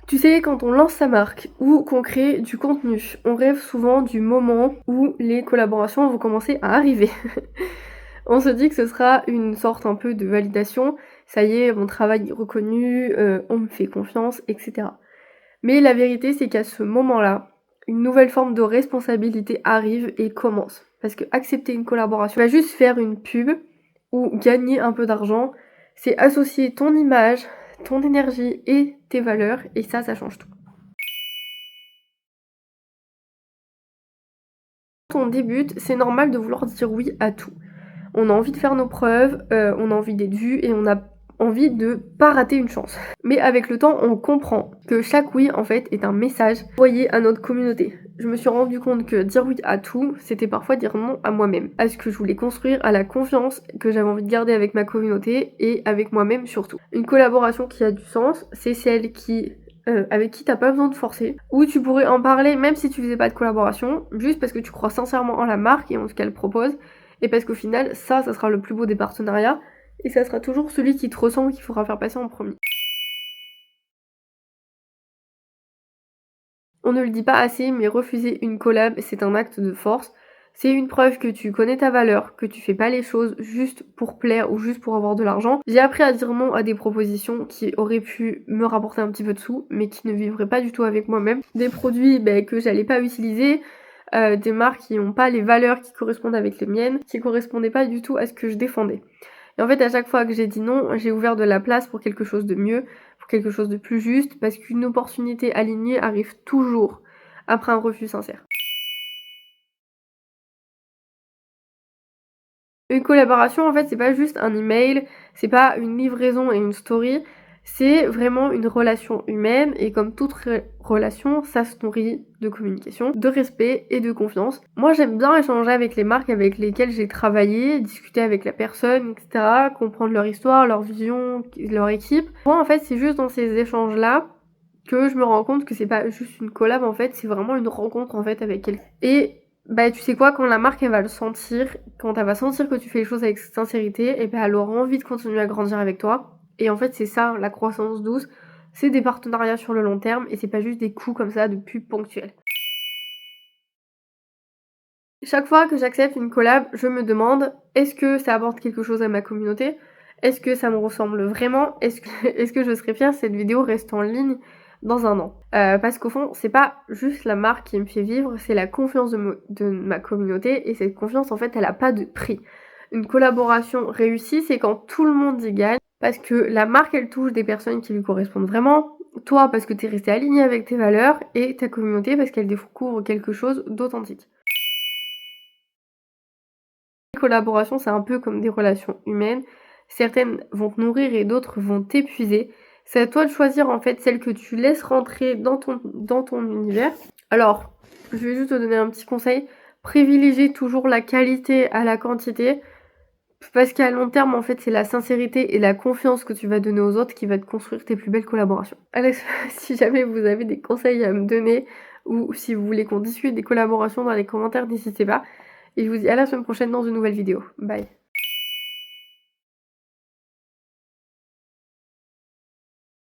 Tu sais, quand on lance sa marque ou qu'on crée du contenu, on rêve souvent du moment où les collaborations vont commencer à arriver. On se dit que ce sera une sorte un peu de validation, ça y est, mon travail est reconnu, on me fait confiance, etc. Mais la vérité, c'est qu'à ce moment-là, une nouvelle forme de responsabilité arrive et commence. Parce que accepter une collaboration, va juste faire une pub ou gagner un peu d'argent, c'est associer ton image, ton énergie et tes valeurs, et ça change tout. Quand on débute, c'est normal de vouloir dire oui à tout. On a envie de faire nos preuves, on a envie d'être vu et on a envie de pas rater une chance. Mais avec le temps, on comprend que chaque oui, en fait, est un message envoyé à notre communauté. Je me suis rendu compte que dire oui à tout, c'était parfois dire non à moi-même, à ce que je voulais construire, à la confiance que j'avais envie de garder avec ma communauté et avec moi-même surtout. Une collaboration qui a du sens, c'est celle qui avec qui t'as pas besoin de forcer, où tu pourrais en parler même si tu faisais pas de collaboration, juste parce que tu crois sincèrement en la marque et en ce qu'elle propose, et parce qu'au final, ça sera le plus beau des partenariats, et ça sera toujours celui qui te ressemble qu'il faudra faire passer en premier. On ne le dit pas assez, mais refuser une collab, c'est un acte de force. C'est une preuve que tu connais ta valeur, que tu fais pas les choses juste pour plaire ou juste pour avoir de l'argent. J'ai appris à dire non à des propositions qui auraient pu me rapporter un petit peu de sous, mais qui ne vivraient pas du tout avec moi-même. Des produits que j'allais pas utiliser, des marques qui n'ont pas les valeurs qui correspondent avec les miennes, qui correspondaient pas du tout à ce que je défendais. Et en fait, à chaque fois que j'ai dit non, j'ai ouvert de la place pour quelque chose de mieux, pour quelque chose de plus juste, parce qu'une opportunité alignée arrive toujours après un refus sincère. Une collaboration, en fait, c'est pas juste un email, c'est pas une livraison et une story, c'est vraiment une relation humaine et comme toute relation, ça se nourrit de communication, de respect et de confiance. Moi, j'aime bien échanger avec les marques avec lesquelles j'ai travaillé, discuter avec la personne, etc., comprendre leur histoire, leur vision, leur équipe. Moi, en fait, c'est juste dans ces échanges-là que je me rends compte que c'est pas juste une collab, en fait, c'est vraiment une rencontre, en fait, avec quelqu'un. Et tu sais quoi, quand la marque elle va le sentir, quand elle va sentir que tu fais les choses avec sincérité, et elle aura envie de continuer à grandir avec toi. Et en fait, c'est ça la croissance douce, c'est des partenariats sur le long terme et c'est pas juste des coups comme ça de pub ponctuels. Chaque fois que j'accepte une collab, je me demande est-ce que ça apporte quelque chose à ma communauté? Est-ce que ça me ressemble vraiment? Est-ce que je serais fière si cette vidéo reste en ligne dans un an? Parce qu'au fond, c'est pas juste la marque qui me fait vivre, c'est la confiance de ma communauté et cette confiance en fait, elle a pas de prix. Une collaboration réussie, c'est quand tout le monde y gagne parce que la marque elle touche des personnes qui lui correspondent vraiment, toi parce que t'es resté aligné avec tes valeurs et ta communauté parce qu'elle découvre quelque chose d'authentique. Les collaborations, c'est un peu comme des relations humaines. Certaines vont te nourrir et d'autres vont t'épuiser. C'est à toi de choisir en fait celle que tu laisses rentrer dans ton univers. Alors, je vais juste te donner un petit conseil. Privilégie toujours la qualité à la quantité. Parce qu'à long terme, en fait, c'est la sincérité et la confiance que tu vas donner aux autres qui va te construire tes plus belles collaborations. Allez, si jamais vous avez des conseils à me donner ou si vous voulez qu'on discute des collaborations dans les commentaires, n'hésitez pas. Et je vous dis à la semaine prochaine dans une nouvelle vidéo. Bye.